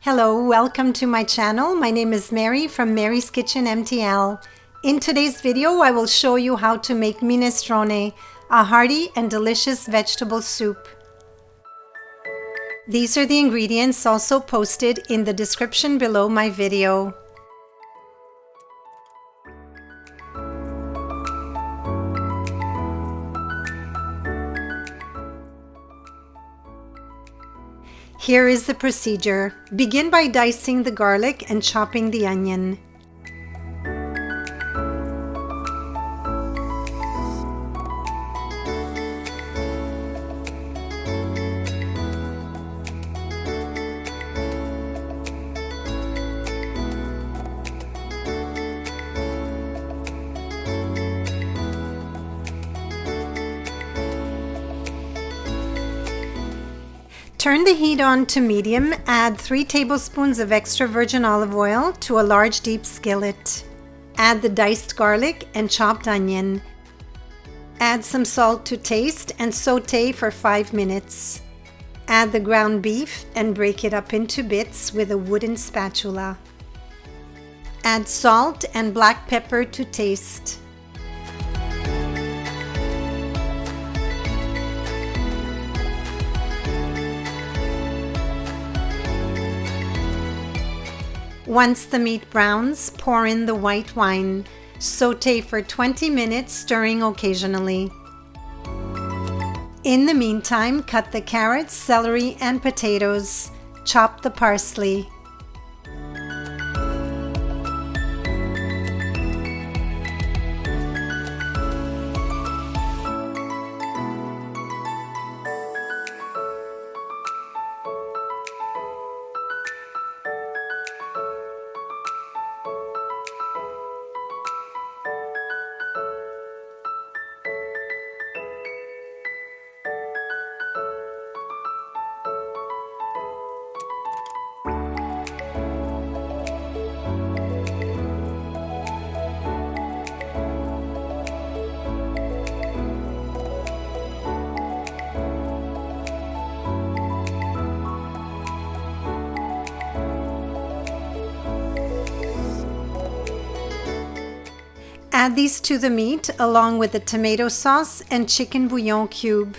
Hello, welcome to my channel. My name is Mary from Mary's Kitchen MTL. In today's video, I will show you how to make minestrone, a hearty and delicious vegetable soup. These are the ingredients also posted in the description below my video. Here is the procedure. Begin by dicing the garlic and chopping the onion. Turn the heat on to medium, add 3 tablespoons of extra virgin olive oil to a large deep skillet. Add the diced garlic and chopped onion. Add some salt to taste and saute for 5 minutes. Add the ground beef and break it up into bits with a wooden spatula. Add salt and black pepper to taste. Once the meat browns, pour in the white wine. Saute for 20 minutes, stirring occasionally. In the meantime, cut the carrots, celery, and potatoes. Chop the parsley. Add these to the meat along with the tomato sauce and chicken bouillon cube.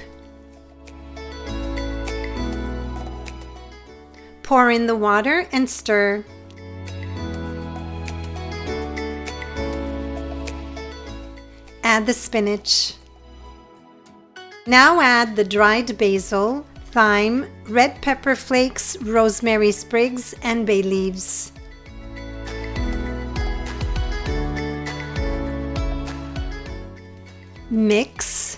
Pour in the water and stir. Add the spinach. Now add the dried basil, thyme, red pepper flakes, rosemary sprigs, and bay leaves. Mix.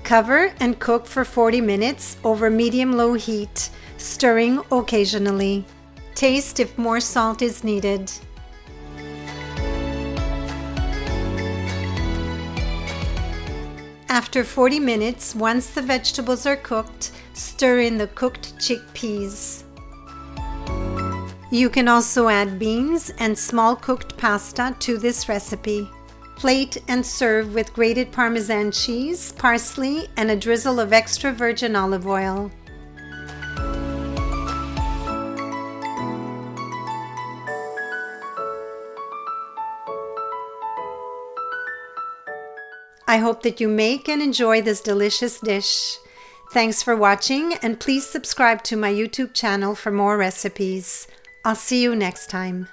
Cover and cook for 40 minutes over medium-low heat, stirring occasionally. Taste if more salt is needed. After 40 minutes, once the vegetables are cooked, stir in the cooked chickpeas. You can also add beans and small cooked pasta to this recipe. Plate and serve with grated parmesan cheese, parsley, and a drizzle of extra virgin olive oil. I hope that you make and enjoy this delicious dish. Thanks for watching, and please subscribe to my YouTube channel for more recipes. I'll see you next time.